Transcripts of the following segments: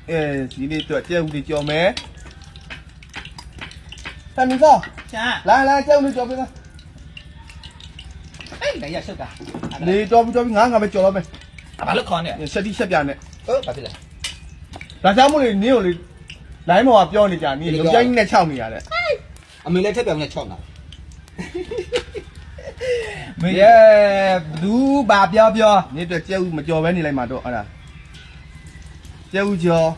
ဒီနေ့တော့ကျဲဦးလေးကြော်မယ်တမီကောလာကျဲဦးလေးကြော်ပေးလားအေးလည်းရရှုပ်တာလေတော်ပြီငါပဲကြော်တော့မယ်ဘာလို့ခေါ်နေဆက်တိဆက်ပြနဲ့ဟုတ်ပါပြီလားဒါကြောင့်မို့လေနင်းကိုလေလိုင်းမော်ကပြောနေကြနင်းရုပ်ကြိုင်းနဲ့ခြောက်နေရတဲ့အ မေလည်းထက်ပြောင်နဲ့ချော့လာမေဘူးဘာပြောနင်းအတွက်ကျဲဦးမကြော်ပဲနေလိုက်မှာတော့အဲ့ဒါကျဲဦးကြော်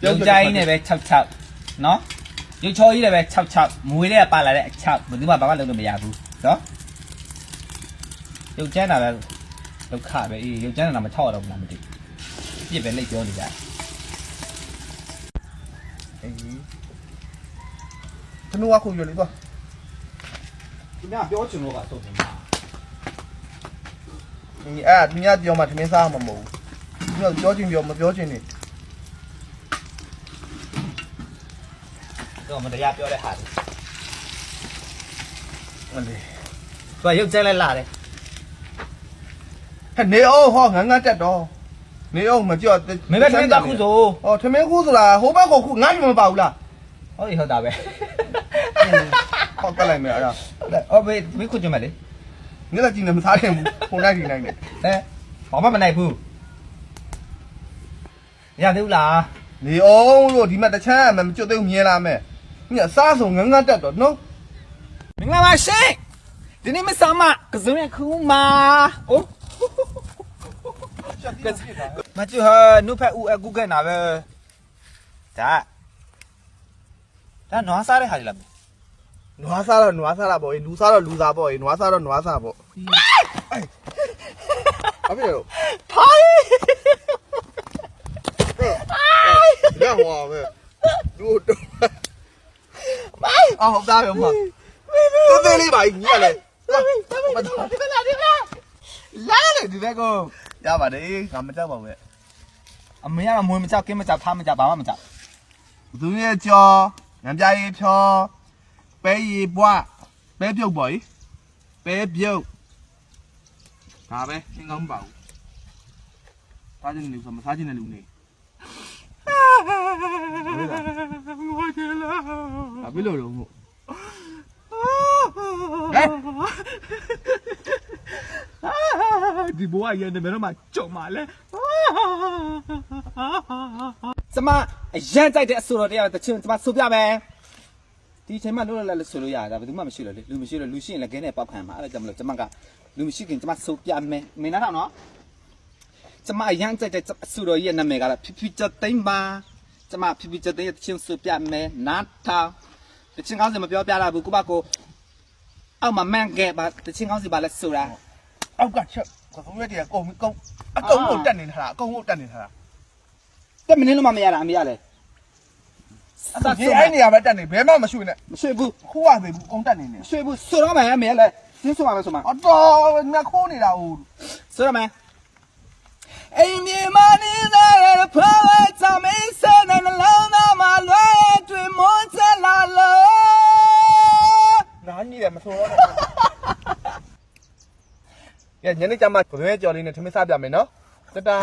ရုပ်ကြိုင်းနဲ့ပဲ66နော်ရုပ်ချောကြီးလည်းပဲ66မွေးလေးကပါလာတဲ့အချောက်ဘယ်သူမှဘာမှလုပ်လို့မရဘူးနော်ရုပ်ကျန်းတာလည်းဒုက္ခပဲအေးရုပ်ကျန်းတာမချောက်ရတော့ဘူးလားမသိပြစ်ပဲလိတ်ပြောနေကြတယ်အေးခဏဝခုရလေတော့ဒီများပြောချင်လို့ကသုံးနေတာဒီညပြောမှထမင်းစားမှာမဟုတ်ဘူးဒီတော့ပြောချင်ပြောမပြောချင်နေတော့မတရားပြောတဲ့ဟာတွေဟုတ်လေသူကရုပ်ကျန်းလဲလာတယ်ဟဲ့နေအောင်ဟောငန်းတက်တော့နေအောင်မကြော့မင်းပဲထမင်းတော့ခုဆိုဟောထမင်းခုဆိုတာဟိုဘက်ကိုခုငါ့မမပါဘူးလားဟုတ်ပြီဟုတ်တာပဲဟောကလိုက်မယ်အဲ့ဒါအော်ဘေးမင်းခုကြမယ်လေနေ့လည်းကြည့်နေမစားနိုင်ဘူးဖုန်းလိုက်နေနိုင်တယ်ဘာမှမနိုင်ဘူးရသေးဘူးလားနေအောင်လို့ဒီမှာတချမ်းမကျွတ်သေးဘူးမြင်လာမယ်ညအစားဆုံးငန်းတက်တော့နော်မင်္ဂလာပါရှင်ဒီနေ့မဆောင်မကစုံရခုမာအိုးမကျဟာနုဖက်ဦးအကူကဲ့နာပဲဒါနွားစားတဲ့ဟာကြီးလားနွားစားတော့နွားစားတာပေါ့လူစားတော့လူစားပေါ့နွားစားတော့နွားစားပေါ့အဖေရောဖိုင်ရဟောပဲလူတော့အော်ဟုတ်သားရောမတော်သေးလေးပါညီရလေလာလေဒီဘက်ကိုရပါတယ်ငါမကြောက်ပါဘူးအမေကမွေးမကြောက်ကင်းမကြောက်ထားမကြောက်ဘာမှမကြောက်သူရဲ့ကြော်ငမ်းပြရေးဖြောပဲရီပွားပဲပြုတ်ပေါ့ပဲပြုတ်ဒါပဲရှင်းကောင်းမပါဘူးစားခြင်းလူဆိုမစားခြင်းတဲ့လူနေငိုကြလားဘာဖြစ်လို့တော့မို့ဒီဘွားရနေမလို့မကြုံပါလေကျမအရန်ကြိုက်တဲ့အဆိုတော်တရားတချင်ကျမဆိုပြမယ်ဒီချိန်မှလို့လည်းဆိုလို့ရတာဘယ်သူမှမရှိလို့လေလူမရှိလို့လူရှိရင်လည်းခင်းနဲ့ပေါက်ခံမှာအဲ့ဒါကြောင့်မလို့ကျမကလူမရှိခင်ကျမဆိုပြမယ်မင်းနားထောင်နော်ကျမအရန်ကြိုက်တဲ့အဆိုတော်ရဲ့နာမည်ကတော့ဖြူချက်သိမ်းပါကျမဖြူချက်သိမ်းရဲ့တချင်ဆိုပြမယ်နားထောင်တချင်ကောင်းစမပြောပြတာဘူးကိုမကိုအောက်မှာမန်ကဲပါတချင်ကောင်းစီပါလဲဆိုတာအောက်ကချက်ကိုယ်ရဲ့တရားကုန်အကုန်ကိုတက်နေထားတာအကုန်ကိုတက်နေထားတာတက်မနေလို့မရတာအမေရလေဒီအဲ့နေရာပဲတက်နေဘဲမှမရွှေ့နဲ့မရွှေ့ဘူးခိုးရသေးဘူးအကုန်တက်နေနေရွှေ့ဘူးဆိုတော့မယ်အမေလေစင်းဆိုပါမယ်ဆိုမှာအတော်ငါခိုးနေတာဟုတ်ဆိုတော့မယ်အိမ်မြေမနေတဲ့ဖားဝဲချမင်းစတဲ့နှလုံးသားမှာလွဲတွင်မွန်းချက်လာလို့နားကြီးတယ်မဆိုတော့ညနေကျမှကိုယ်ရဲ့ကြော်လေးနဲ့ထမင်းစားပြမယ်နော်တတာ